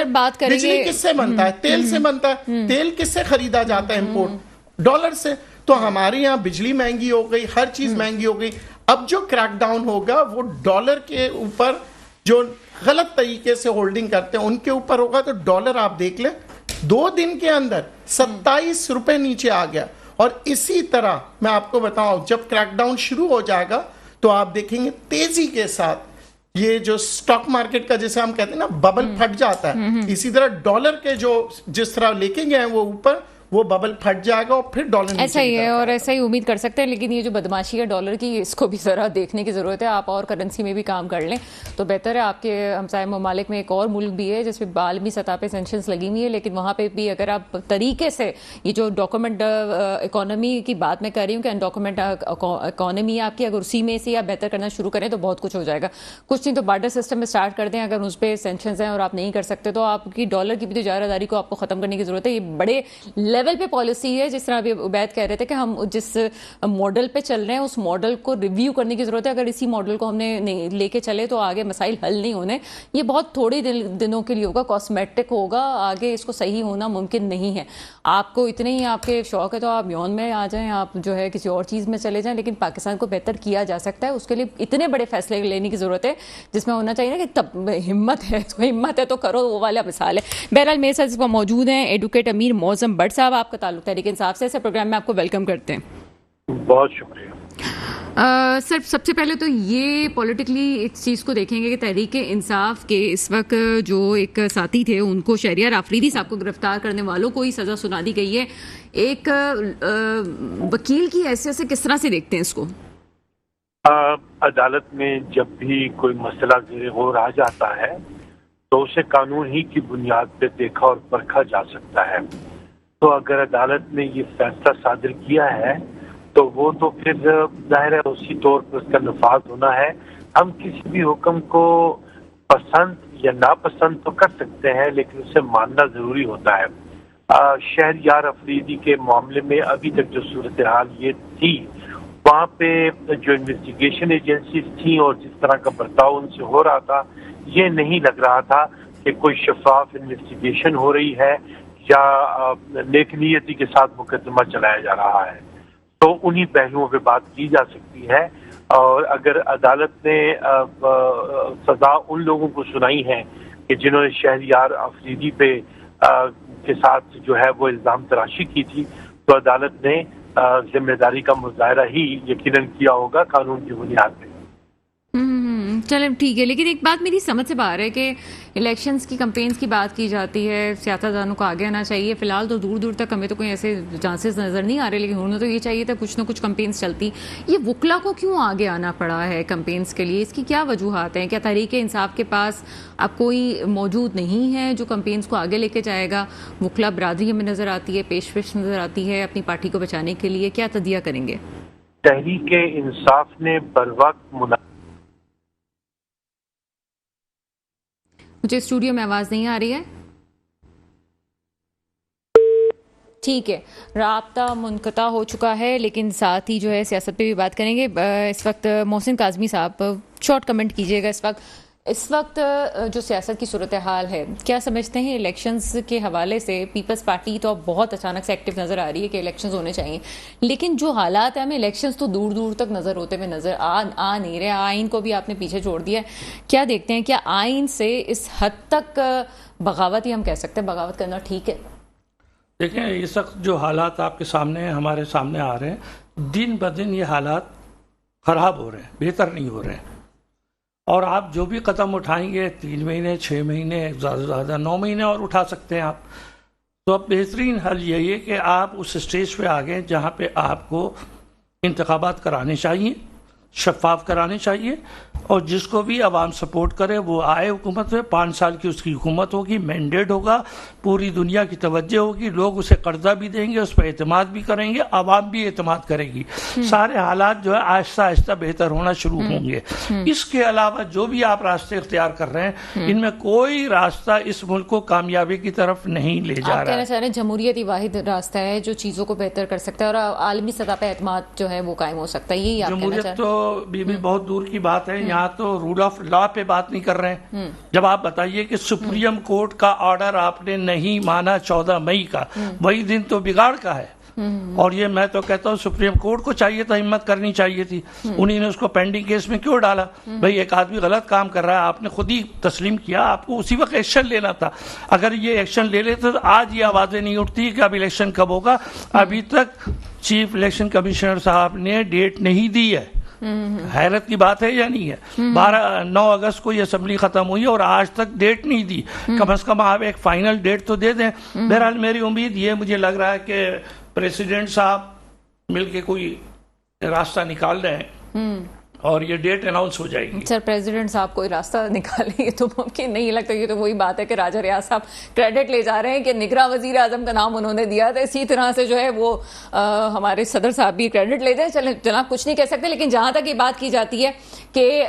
سے بنتا ہے؟ تیل سے بنتا ہے. تیل کس سے خریدا جاتا ہے امپورٹ؟ ڈالر سے. تو ہمارے یہاں بجلی مہنگی ہو گئی، ہر چیز مہنگی ہو گئی. اب جو کریک ڈاؤن ہوگا وہ ڈالر کے اوپر جو غلط طریقے سے ہولڈنگ کرتے ہیں ان کے اوپر ہوگا. تو ڈالر آپ دیکھ لیں 2 دن کے اندر 27 روپے نیچے آ گیا. اور اسی طرح میں آپ کو بتاؤں جب کریک ڈاؤن شروع ہو جائے گا تو آپ دیکھیں گے تیزی کے ساتھ یہ جو سٹاک مارکیٹ کا جیسے ہم کہتے ہیں نا ببل پھٹ جاتا ہے، اسی طرح ڈالر کے جو جس طرح لے کے گئے وہ اوپر وہ ببل پھٹ جائے گا اور پھر ڈالر ایسا ہی ہے اور ایسا ہی امید کر سکتے ہیں. لیکن یہ جو بدماشی ہے ڈالر کی اس کو بھی ذرا دیکھنے کی ضرورت ہے. آپ اور کرنسی میں بھی کام کر لیں تو بہتر ہے. آپ کے ہمسائے ممالک میں ایک اور ملک بھی ہے جس پہ عالمی سطح پہ سینکشنز لگی ہوئی ہے، لیکن وہاں پہ بھی اگر آپ طریقے سے یہ جو ڈاکومنٹ اکانومی کی بات میں کر رہی ہوں کہ انڈاکومنٹ اکانومی آپ کی، اگر اسی میں سے آپ بہتر کرنا شروع کریں تو بہت کچھ ہو جائے گا. کچھ نہیں تو بارڈر سسٹم میں اسٹارٹ کر دیں. اگر اس پہ سینکشنز ہیں اور آپ نہیں کر سکتے تو آپ کی ڈالر کی بھی تجارت داری کو آپ کو ختم کرنے کی ضرورت ہے. یہ بڑے لیول پہ پالیسی ہے. جس طرح ابھی عبید کہہ رہے تھے کہ ہم جس ماڈل پہ چل رہے ہیں اس ماڈل کو ریویو کرنے کی ضرورت ہے. اگر اسی ماڈل کو ہم نے لے کے چلے تو آگے مسائل حل نہیں ہونے. یہ بہت تھوڑے دنوں کے لیے ہوگا، کاسمیٹک ہوگا، آگے اس کو صحیح ہونا ممکن نہیں ہے. آپ کو اتنے ہی آپ کے شوق ہے تو آپ یون میں آ جائیں، آپ جو ہے کسی اور چیز میں چلے جائیں، لیکن پاکستان کو بہتر کیا جا سکتا ہے. اس کے لیے اتنے بڑے فیصلے لینے کی ضرورت ہے جس میں ہونا چاہیے نا کہ تب ہمت ہے تو کرو، وہ والا مثال ہے. بہرحال میرے ساتھ اس وقت موجود ہیں ایڈوکیٹ امیر معظم بٹ صاحب. آپ کا تعلق تحریک انصاف سے پروگرام میں آپ کو ویلکم کرتے ہیں. بہت شکریہ. سر سب سے پہلے تو یہ پولیٹیکلی ایک چیز کو دیکھیں گے کہ تحریک انصاف کے اس وقت جو ایک ساتھی تھے ان کو شہریار آفریدی صاحب کو گرفتار کرنے والوں کو ہی سزا سنا دی گئی ہے. ایک وکیل کی حیثیت سے کس طرح سے دیکھتے ہیں اس کو؟ عدالت میں جب بھی کوئی مسئلہ زیر غور آ جاتا ہے تو اسے قانون ہی کی بنیاد پہ دیکھا اور پرکھا جا سکتا ہے. تو اگر عدالت نے یہ فیصلہ صادر کیا ہے تو وہ تو پھر ظاہر ہے اسی طور پر اس کا نفاذ ہونا ہے. ہم کسی بھی حکم کو پسند یا ناپسند تو کر سکتے ہیں لیکن اسے ماننا ضروری ہوتا ہے. شہریار آفریدی کے معاملے میں ابھی تک جو صورتحال یہ تھی وہاں پہ جو انویسٹیگیشن ایجنسیز تھیں اور جس طرح کا برتاؤ ان سے ہو رہا تھا یہ نہیں لگ رہا تھا کہ کوئی شفاف انویسٹیگیشن ہو رہی ہے یا نیک نیتی کے ساتھ مقدمہ چلایا جا رہا ہے. تو انہی پہلوؤں پہ بات کی جا سکتی ہے. اور اگر عدالت نے سزا ان لوگوں کو سنائی ہے کہ جنہوں نے شہریار آفریدی پہ کے ساتھ جو ہے وہ الزام تراشی کی تھی تو عدالت نے ذمہ داری کا مظاہرہ ہی یقیناً کیا ہوگا قانون کی بنیاد پہ. چلیں ٹھیک ہے، لیکن ایک بات میری سمجھ سے باہر ہے کہ الیکشنز کی کمپینز کی بات کی جاتی ہے، سیاستدانوں کو آگے آنا چاہیے. فی الحال تو دور دور تک ہمیں تو کوئی ایسے چانسز نظر نہیں آ رہے، لیکن ہونا تو یہ چاہیے تھا کچھ نہ کچھ کمپینز چلتی. یہ وکلا کو کیوں آگے آنا پڑا ہے کمپینز کے لیے؟ اس کی کیا وجوہات ہیں؟ کیا تحریک انصاف کے پاس اب کوئی موجود نہیں ہے جو کمپینز کو آگے لے کے جائے گا؟ وکلا برادری ہمیں نظر آتی ہے، پیشکش نظر آتی ہے اپنی پارٹی کو بچانے کے لیے. کیا تدیہ کریں گے؟ تحریک انصاف نے بروقت مجھے اسٹوڈیو میں آواز نہیں آ رہی ہے. ٹھیک ہے، رابطہ منقطع ہو چکا ہے، لیکن ساتھ ہی جو ہے سیاست پہ بھی بات کریں گے. اس وقت محسن کاظمی صاحب شارٹ کمنٹ کیجیے گا. اس وقت جو سیاست کی صورتحال ہے کیا سمجھتے ہیں الیکشنز کے حوالے سے؟ پیپلز پارٹی تو اب بہت اچانک سے ایکٹیو نظر آ رہی ہے کہ الیکشنز ہونے چاہیے، لیکن جو حالات ہیں ہمیں الیکشنز تو دور دور تک نظر ہوتے ہوئے نظر آ نہیں رہے. آئین کو بھی آپ نے پیچھے چھوڑ دیا ہے. کیا دیکھتے ہیں، کیا آئین سے اس حد تک بغاوت ہی ہم کہہ سکتے ہیں بغاوت کرنا ٹھیک ہے؟ دیکھیں اس وقت جو حالات آپ کے سامنے ہمارے سامنے آ رہے ہیں، دن بدن یہ حالات خراب ہو رہے ہیں، بہتر نہیں ہو رہے ہیں. اور آپ جو بھی قدم اٹھائیں گے 3 مہینے 6 مہینے زیادہ سے زیادہ 9 مہینے اور اٹھا سکتے ہیں آپ. تو اب بہترین حل یہی ہے کہ آپ اس اسٹیج پہ آگے جہاں پہ آپ کو انتخابات کرانے چاہیے، شفاف کرانے چاہیے، اور جس کو بھی عوام سپورٹ کرے وہ آئے حکومت میں. 5 سال کی اس کی حکومت ہوگی، مینڈیٹ ہوگا، پوری دنیا کی توجہ ہوگی، لوگ اسے قرضہ بھی دیں گے، اس پہ اعتماد بھی کریں گے، عوام بھی اعتماد کرے گی. سارے حالات جو ہے آہستہ آہستہ بہتر ہونا شروع ہوں گے. اس کے علاوہ جو بھی آپ راستے اختیار کر رہے ہیں ان میں کوئی راستہ اس ملک کو کامیابی کی طرف نہیں لے جا رہا ہے. آپ کہنا چاہ رہے ہیں جمہوریت ہی واحد راستہ ہے جو چیزوں کو بہتر کر سکتا ہے اور عالمی سطح پہ اعتماد جو ہے وہ قائم ہو سکتا ہے. یہی آپ کہنا چاہ رہے ہیں؟ جمہوریت تو بھی بہت دور کی بات ہے. یہاں تو رول آف لا پہ بات نہیں کر رہے ہیں. جب آپ بتائیے کہ سپریم کورٹ کا آرڈر آپ نے نہیں مانا 14 مئی کا، وہی دن تو بگاڑ کا ہے. اور یہ میں تو کہتا ہوں سپریم کورٹ کو چاہیے تھا، ہمت کرنی چاہیے تھی. انہی نے اس کو پینڈنگ کیس میں کیوں ڈالا؟ بھئی ایک آدمی غلط کام کر رہا ہے، آپ نے خود ہی تسلیم کیا، آپ کو اسی وقت ایکشن لینا تھا. اگر یہ ایکشن لے لیتے تو آج یہ آوازیں نہیں اٹھتی کہ اب الیکشن کب ہوگا. ابھی تک چیف الیکشن کمشنر صاحب نے ڈیٹ نہیں دی ہے. حیرت کی بات ہے یا نہیں ہے؟ 9 اگست کو یہ اسمبلی ختم ہوئی اور آج تک ڈیٹ نہیں دی. کم از کم آپ ایک فائنل ڈیٹ تو دے دیں. بہرحال میری امید یہ مجھے لگ رہا ہے کہ پریسیڈنٹ صاحب مل کے کوئی راستہ نکال رہے ہیں اور یہ ڈیٹ اناؤنس ہو جائے گی. سر پریزیڈنٹ صاحب کوئی راستہ نکالیں گے تو ممکن نہیں لگتا. یہ تو وہی بات ہے کہ راجہ ریاض صاحب کریڈٹ لے جا رہے ہیں کہ نگراں وزیر اعظم کا نام انہوں نے دیا تھا. اسی طرح سے جو ہے وہ ہمارے صدر صاحب بھی کریڈٹ لے جائیں. چلیں جناب کچھ نہیں کہہ سکتے، لیکن جہاں تک یہ بات کی جاتی ہے کہ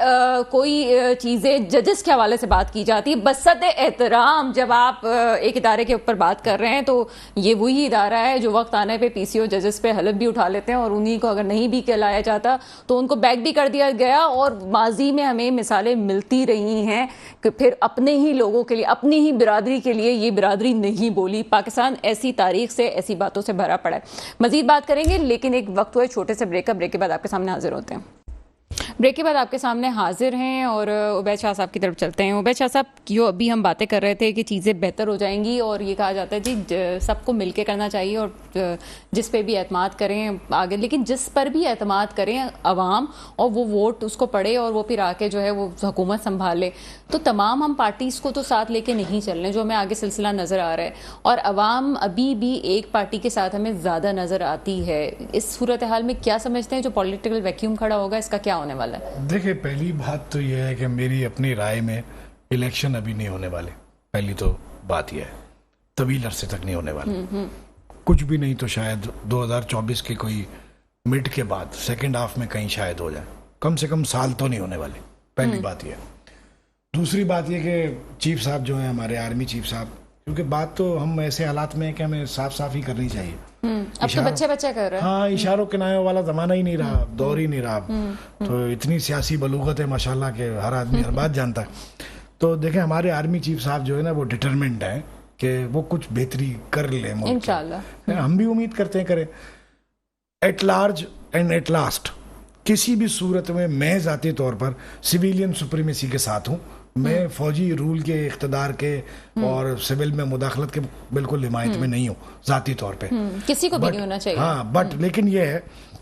کوئی چیزیں ججز کے حوالے سے بات کی جاتی ہے، بسط احترام جب آپ ایک ادارے کے اوپر بات کر رہے ہیں تو یہ وہی ادارہ ہے جو وقت آنے پہ پی سی او ججز پہ حلف بھی اٹھا لیتے ہیں اور انہی کو اگر نہیں بھی کہلایا جاتا تو ان کو بیک بھی کر دیا گیا. اور ماضی میں ہمیں مثالیں ملتی رہی ہیں کہ پھر اپنے ہی لوگوں کے لیے، اپنی ہی برادری کے لیے یہ برادری نہیں بولی. پاکستان ایسی تاریخ سے، ایسی باتوں سے بھرا پڑا ہے. مزید بات کریں گے لیکن ایک وقت ہوئے چھوٹے سے بریک کے بعد آپ کے سامنے حاضر ہوتے ہیں. بریک کے بعد آپ کے سامنے حاضر ہیں اور عبید شاہ صاحب کی طرف چلتے ہیں. عبید شاہ صاحب, جو ابھی ہم باتیں کر رہے تھے کہ چیزیں بہتر ہو جائیں گی اور یہ کہا جاتا ہے جی سب کو مل کے کرنا چاہیے اور جس پہ بھی اعتماد کریں آگے, لیکن جس پر بھی اعتماد کریں عوام اور وہ ووٹ اس کو پڑے اور وہ پھر آ کے جو ہے وہ حکومت سنبھالے, تو تمام ہم پارٹیز کو تو ساتھ لے کے نہیں چل رہے, جو ہمیں آگے سلسلہ نظر آ رہا ہے, اور عوام ابھی بھی ایک پارٹی کے ساتھ ہمیں زیادہ نظر آتی ہے. اس صورتحال میں کیا سمجھتے ہیں جو پولیٹیکل ویکیوم کھڑا ہوگا, اس کا کیا ہونے والا ہے؟ دیکھیں, پہلی بات تو یہ ہے کہ میری اپنی رائے میں الیکشن ابھی نہیں ہونے والے. پہلی تو بات یہ ہے, طویل عرصے تک نہیں ہونے والے. کچھ بھی نہیں تو شاید 2024 کے کوئی مڈ کے بعد سیکنڈ ہاف میں کہیں شاید ہو جائے. کم سے کم سال تو نہیں ہونے والے. پہلی بات یہ. دوسری بات یہ کہ چیف صاحب جو ہیں ہمارے آرمی چیف صاحب, کیونکہ بات تو ہم ایسے حالات میں ہیں کہ ہمیں صاف صاف ہی کرنی چاہیے. اب تو بچے کر رہے ہیں. ہاں, اشاروں کنایوں والا زمانہ ہی نہیں رہا, دور ہی نہیں رہا. تو اتنی سیاسی بلوغت ہے ماشاءاللہ کہ ہر آدمی ہر بات جانتا ہے. تو دیکھیں, ہمارے آرمی چیف صاحب جو ہے نا وہ ڈٹرمنٹ ہیں کہ وہ کچھ بہتری کر لیں انشاءاللہ. ہم بھی امید کرتے ہیں کریں. At large and at last کسی بھی صورت میں ذاتی طور پر سویلین سپریمیسی کے ساتھ ہوں. میں فوجی رول کے, اقتدار کے اور سول میں مداخلت کے بالکل حمایت میں نہیں ہوں ذاتی طور پہ, کسی کو بھی نہیں ہونا چاہیے. ہاں, بٹ لیکن یہ ہے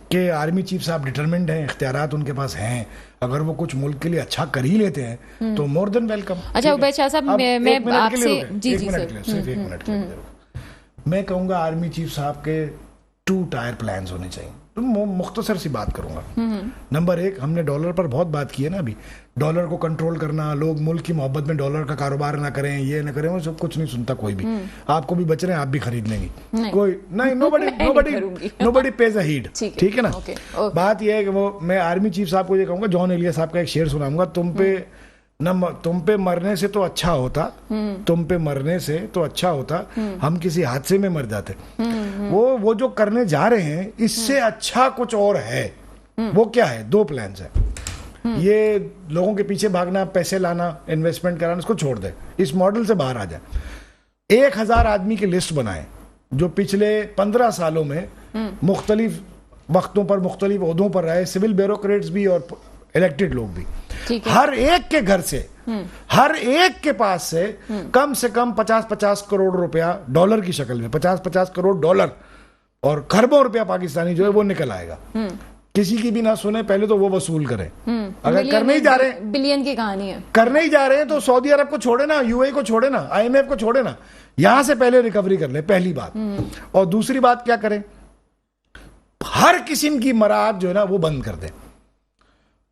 کہ آرمی چیف صاحب ڈٹرمنڈ ہیں, اختیارات ان کے پاس ہیں. اگر وہ کچھ ملک کے لیے اچھا کر ہی لیتے ہیں تو مور دین ویلکم. اچھا عبید شاہ صاحب, میں آپ سے صرف ایک منٹ کے لیے میں کہوں گا آرمی چیف صاحب کے 2 ٹائر پلانز ہونے چاہیے. مختصر سی بات کروں گا. نمبر 1, ہم نے ڈالر پر بہت بات کی ہے نا ابھی, ڈالر کو کنٹرول کرنا, لوگ ملک کی محبت میں ڈالر کا کاروبار نہ کریں, یہ نہ کریں, وہ سب کچھ نہیں سنتا کوئی بھی. آپ کو بھی بچ رہے ہیں, آپ بھی خرید لیں گی, کوئی نہیں, nobody pays a heed. ٹھیک ہے نا. بات یہ ہے کہ وہ میں آرمی چیف صاحب کو یہ کہوں گا, جان ایلیا صاحب کا ایک شعر سناؤں گا, تم پہ مرنے سے تو اچھا ہوتا, تم پہ مرنے سے تو اچھا ہوتا, ہم کسی حادثے میں مر جاتے. وہ جو کرنے جا رہے ہیں اس سے اچھا کچھ اور ہے. وہ کیا ہے؟ 2 پلانز ہیں. یہ لوگوں کے پیچھے بھاگنا, پیسے لانا, انویسٹمنٹ کرانا, اس کو چھوڑ دیں, اس ماڈل سے باہر آ جائیں. 1000 آدمی کی لسٹ بنائیں جو پچھلے 15 سالوں میں مختلف وقتوں پر مختلف عہدوں پر رہے, سول بیوروکریٹس بھی اور الیکٹڈ لوگ بھی. ہر ایک کے گھر سے, ہر ایک کے پاس سے کم 50 کروڑ روپیہ ڈالر کی شکل میں, 50 کروڑ ڈالر اور خربوں روپیہ پاکستانی جو ہے وہ نکل آئے گا. کسی کی بھی نہ سنیں, پہلے تو وہ وصول کریں. اگر کرنے ہی جا رہے ہیں, بلین کی کہانی ہے, کرنے ہی جا رہے ہیں تو سعودی عرب کو چھوڑے نا, یو اے کو چھوڑے نا, IMF کو چھوڑے نا, یہاں سے پہلے ریکوری کر لیں, پہلی بات. اور دوسری بات کیا کریں, ہر قسم کی مراعات جو ہے نا وہ بند کر دیں.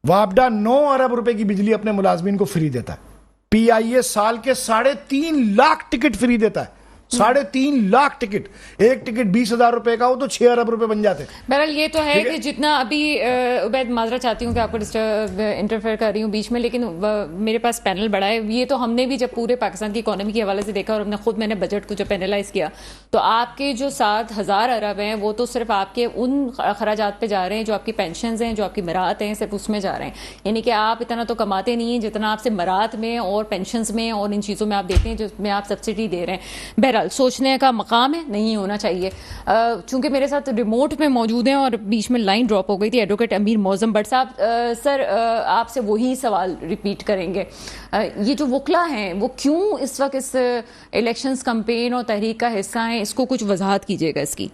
وابڈا 9 ارب روپے کی بجلی اپنے ملازمین کو فری دیتا ہے. PIA سال کے 3.5 لاکھ ٹکٹ فری دیتا ہے. 3.5 لاکھ ٹکٹ, ایک ٹکٹ 20,000 روپے کا ہو تو 6 ارب روپے بن جاتے. بہرحال یہ تو ہے کہ جتنا ابھی عبید, معذرت چاہتی ہوں کہ آپ کو انٹرفیئر کر رہی ہوں بیچ میں, لیکن میرے پاس پینل بڑا ہے. یہ تو ہم نے بھی جب پورے پاکستان کی اکانومی کے حوالے سے دیکھا اور میں نے بجٹ کو جب پینلائز کیا, تو آپ کے جو 7,000 ارب ہیں وہ تو صرف آپ کے ان اخراجات پہ جا رہے ہیں جو آپ کی پینشنز ہیں, جو آپ کی مراعات ہیں, صرف اس میں جا رہے ہیں. یعنی کہ آپ اتنا تو کماتے نہیں ہیں جتنا آپ سے مراعات میں اور پینشنز میں اور ان چیزوں میں آپ دیتے ہیں جس میں آپ سبسڈی دے رہے ہیں. بہرحال سوچنے کا مقام ہے, نہیں ہونا چاہیے. چونکہ میرے ساتھ ریموٹ میں موجود ہیں اور بیچ میں لائن ڈراپ ہو گئی تھی, ایڈوکیٹ امیر معظم بٹ صاحب. سر, آپ سے وہی سوال ریپیٹ کریں گے, یہ جو وکلا ہیں وہ کیوں اس وقت اس الیکشنز کمپین اور تحریک کا حصہ ہیں, اس کو کچھ وضاحت کیجیے گا اس کی.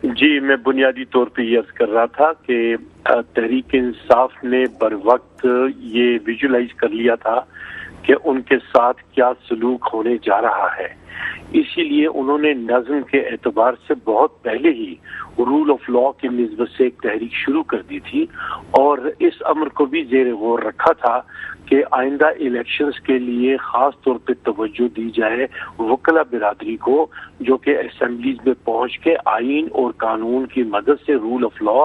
جی, میں بنیادی طور پہ یہ عرض کر رہا تھا کہ تحریک انصاف نے بر وقت یہ ویژولائز کر لیا تھا کہ ان کے ساتھ کیا سلوک ہونے جا رہا ہے. اسی لیے انہوں نے نظم کے اعتبار سے بہت پہلے ہی رول آف لا کی نسبت سے ایک تحریک شروع کر دی تھی, اور اس امر کو بھی زیر غور رکھا تھا کہ آئندہ الیکشنز کے لیے خاص طور پہ توجہ دی جائے وکلا برادری کو, جو کہ اسمبلیز میں پہنچ کے آئین اور قانون کی مدد سے رول آف لا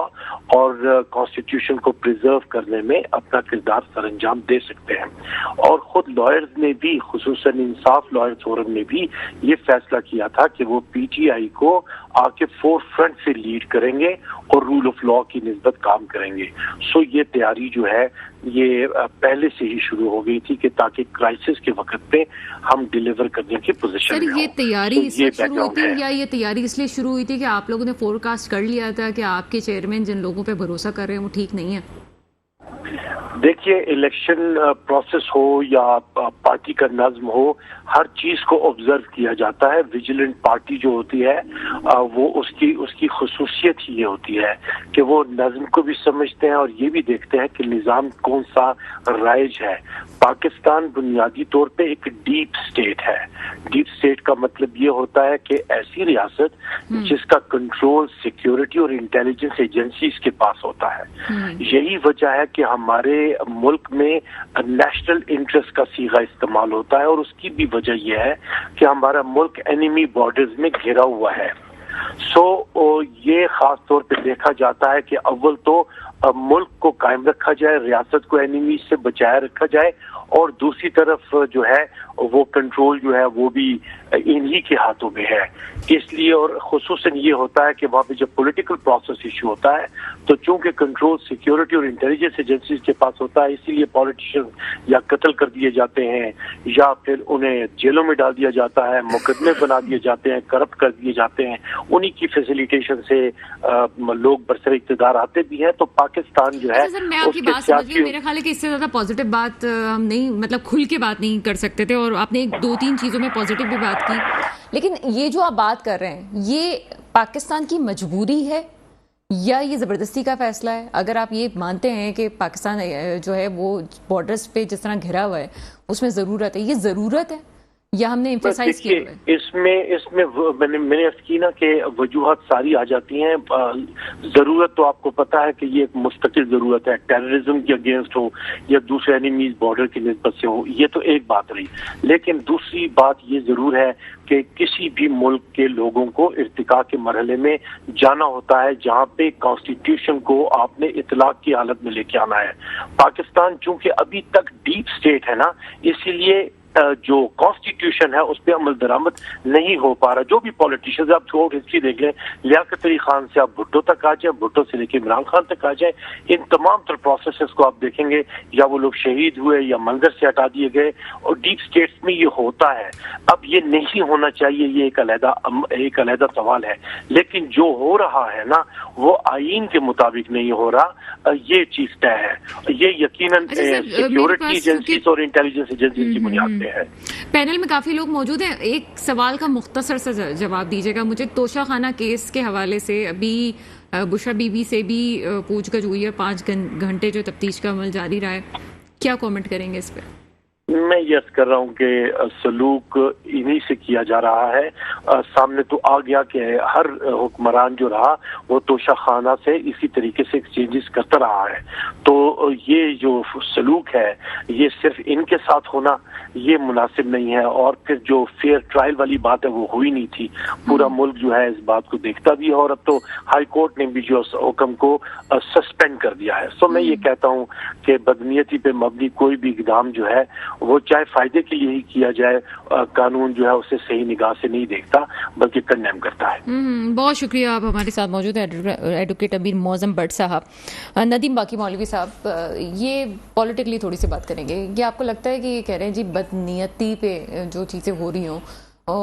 اور کانسٹیٹیوشن کو پریزرو کرنے میں اپنا کردار سر انجام دے سکتے ہیں. اور خود لائرز نے بھی, خصوصاً انصاف لائر فورم نے بھی یہ فیصلہ کیا تھا کہ وہ PTI کو آ کے فور فرنٹ سے لیڈ کریں گے اور رول آف لا کی نسبت کام کریں گے. سو یہ تیاری جو ہے یہ پہلے سے ہی شروع ہو گئی تھی کہ تاکہ کرائسس کے وقت پہ ہم ڈیلیور کرنے کی پوزیشن میں ہوں. سر, یہ تیاری اس وقت شروع ہوئی تھی یا یہ تیاری اس لیے شروع ہوئی تھی کہ آپ لوگوں نے فور کاسٹ کر لیا تھا کہ آپ کے چیئرمین جن لوگوں پہ بھروسہ کر رہے ہیں وہ ٹھیک نہیں ہے؟ دیکھیے الیکشن پروسیس ہو یا پارٹی کا نظم ہو، ہر چیز کو آبزرو کیا جاتا ہے. ویجیلنٹ پارٹی جو ہوتی ہے وہ اس کی خصوصیت ہی یہ ہوتی ہے کہ وہ نظم کو بھی سمجھتے ہیں اور یہ بھی دیکھتے ہیں کہ نظام کون سا رائج ہے. پاکستان بنیادی طور پہ ایک ڈیپ اسٹیٹ ہے. ڈیپ اسٹیٹ کا مطلب یہ ہوتا ہے کہ ایسی ریاست جس کا کنٹرول سیکیورٹی اور انٹیلیجنس ایجنسیز کے پاس ہوتا ہے. یہی وجہ ہے کہ ہمارے ملک میں نیشنل انٹرسٹ کا صیغہ استعمال ہوتا ہے، اور اس کی بھی وجہ یہ ہے کہ ہمارا ملک اینیمی بارڈرز میں گھرا ہوا ہے. یہ خاص طور پہ دیکھا جاتا ہے کہ اول تو ملک کو قائم رکھا جائے، ریاست کو اینیمی سے بچائے رکھا جائے، اور دوسری طرف جو ہے وہ کنٹرول جو ہے وہ بھی انہی کے ہاتھوں میں ہے. اس لیے اور خصوصاً یہ ہوتا ہے کہ وہاں پہ جب پولیٹیکل پروسیس ایشو ہوتا ہے تو چونکہ کنٹرول سیکیورٹی اور انٹیلیجنس ایجنسیز کے پاس ہوتا ہے، اسی لیے پالیٹیشین یا قتل کر دیے جاتے ہیں یا پھر انہیں جیلوں میں ڈال دیا جاتا ہے، مقدمے بنا دیے جاتے ہیں، کرپٹ کر دیے جاتے ہیں. انہی کی فیسیلیٹیشن سے لوگ برسر اقتدار آتے بھی ہیں. تو پاکستان جو ہے میں آپ کی بات سمجھ رہی ہوں، میرا خیال ہے کہ اس سے زیادہ پازیٹیو بات ہم نہیں، مطلب کھل کے بات نہیں کر سکتے تھے، اور آپ نے 2-3 چیزوں میں پازیٹیو بھی بات کی. لیکن یہ جو آپ بات کر رہے ہیں یہ پاکستان کی مجبوری ہے یا یہ زبردستی کا فیصلہ ہے؟ اگر آپ یہ مانتے ہیں کہ پاکستان جو ہے وہ بارڈرز پہ جس طرح گھرا ہوا ہے اس میں ضرورت ہے، یہ ضرورت ہے یا ہم نے ایمفیسائز کیا ہوا ہے؟ اس میں میں نے عرض کی نا کہ وجوہات ساری آ جاتی ہیں. ضرورت تو آپ کو پتا ہے کہ یہ ایک مستقل ضرورت ہے، ٹیررزم کے اگینسٹ ہو یا دوسرے اینیمیز بارڈر کی نسبت سے ہو، یہ تو ایک بات رہی. لیکن دوسری بات یہ ضرور ہے کہ کسی بھی ملک کے لوگوں کو ارتقاء کے مرحلے میں جانا ہوتا ہے جہاں پہ کانسٹیٹیوشن کو آپ نے اطلاق کی حالت میں لے کے آنا ہے. پاکستان چونکہ ابھی تک ڈیپ اسٹیٹ ہے نا، اسی لیے جو کانسٹیٹیوشن ہے اس پہ عمل درآمد نہیں ہو پا رہا. جو بھی پولیٹیشنز، آپ تھرو ہسٹری دیکھ لیں، لیاقت علی خان سے آپ بھٹو تک آ جائیں، بھٹو سے لے کے عمران خان تک آ جائیں، ان تمام تر پروسیسز کو آپ دیکھیں گے یا وہ لوگ شہید ہوئے یا منظر سے ہٹا دیے گئے، اور ڈیپ اسٹیٹس میں یہ ہوتا ہے. اب یہ نہیں ہونا چاہیے، یہ ایک علیحدہ سوال ہے. لیکن جو ہو رہا ہے نا وہ آئین کے مطابق نہیں ہو رہا، یہ چیز طے ہے. یہ یقیناً سیکیورٹی ایجنسیز اور انٹیلیجنس ایجنسیز کی بنیاد پہ ہے. پینل میں کافی لوگ موجود ہیں. ایک سوال کا مختصر سا جواب دیجیے گا مجھے. توشہ خانہ کیس کے حوالے سے ابھی بشرا بی بی سے بھی پوچھ گچھ ہوئی ہے، 5 گھنٹے جو تفتیش کا عمل جاری رہا ہے، کیا کامنٹ کریں گے اس پہ؟ میں یس کر رہا ہوں کہ سلوک انہی سے کیا جا رہا ہے. سامنے تو آ گیا کہ ہر حکمران جو رہا وہ توشہ خانہ سے اسی طریقے سے ایکسچینجز کرتا رہا ہے. تو یہ جو سلوک ہے یہ صرف ان کے ساتھ ہونا یہ مناسب نہیں ہے. اور پھر جو فیئر ٹرائل والی بات ہے وہ ہوئی نہیں تھی. پورا ملک جو ہے اس بات کو دیکھتا بھی ہے، اور اب تو ہائی کورٹ نے بھی جو حکم کو سسپینڈ کر دیا ہے. سو میں یہ کہتا ہوں کہ بدنیتی پہ مبنی کوئی بھی اقدام جو ہے وہ چاہے فائدے کے لیے ہی کیا جائے، قانون جو ہے اسے صحیح نگاہ سے نہیں دیکھتا بلکہ کنڈیم کرتا ہے. بہت شکریہ، آپ ہمارے ساتھ موجود ہیں ایڈوکیٹ امیر معظم بٹ صاحب. ندیم باقی مولوی صاحب، یہ پولیٹیکلی تھوڑی سی بات کریں گے. یہ آپ کو لگتا ہے کہ یہ کہہ رہے ہیں جی بدنیتی پہ جو چیزیں ہو رہی ہوں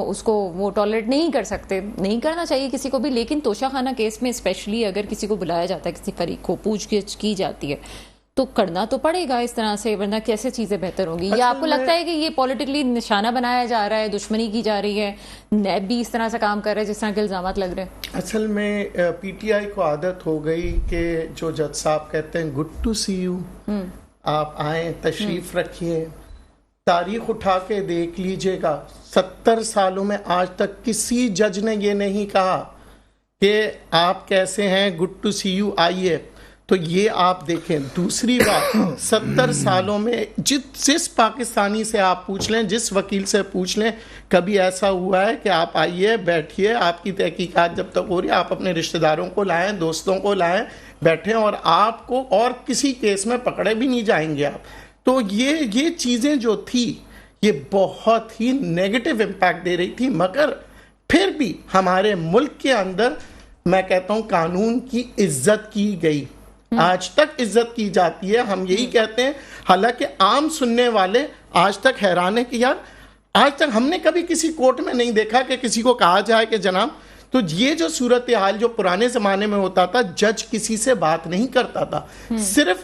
اس کو وہ ٹالریٹ نہیں کر سکتے، نہیں کرنا چاہیے کسی کو بھی، لیکن توشہ خانہ کیس میں اسپیشلی اگر کسی کو بلایا جاتا ہے، کسی فریق کو پوچھ گچھ کی جاتی ہے تو کرنا تو پڑے گا اس طرح سے، ورنہ کیسے چیزیں بہتر ہوں گی؟ یا آپ کو لگتا ہے کہ یہ پولیٹیکلی نشانہ بنایا جا رہا ہے، دشمنی کی جا رہی ہے، نیب بھی اس طرح سے کام کر رہا ہے جس طرح کے الزامات لگ رہے ہیں؟ اصل میں پی ٹی آئی کو عادت ہو گئی کہ جو جج صاحب کہتے ہیں گڈ ٹو سی یو، آپ آئیں، تشریف رکھیے. تاریخ اٹھا کے دیکھ لیجئے گا، 70 سالوں میں آج تک کسی جج نے یہ نہیں کہا کہ آپ کیسے ہیں، گڈ ٹو سی یو، آئیے. تو یہ آپ دیکھیں. دوسری بات، 70 سالوں میں جس پاکستانی سے آپ پوچھ لیں، جس وکیل سے پوچھ لیں، کبھی ایسا ہوا ہے کہ آپ آئیے، بیٹھیے، آپ کی تحقیقات جب تک ہو رہی ہے، آپ اپنے رشتہ داروں کو لائیں، دوستوں کو لائیں، بیٹھیں، اور آپ کو اور کسی کیس میں پکڑے بھی نہیں جائیں گے آپ. تو یہ چیزیں جو تھی یہ بہت ہی نیگیٹو امپیکٹ دے رہی تھی. مگر پھر بھی ہمارے ملک کے اندر میں کہتا ہوں قانون کی عزت کی گئی، آج تک عزت کی جاتی ہے. ہم یہی کہتے ہیں، حالانکہ عام سننے والے آج تک حیران ہیں کہ یار آج تک ہم نے کبھی کسی کورٹ میں نہیں دیکھا کہ کسی کو کہا جائے کہ جناب. تو یہ جو صورتحال جو پرانے زمانے میں ہوتا تھا، جج کسی سے بات نہیں کرتا تھا، صرف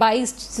22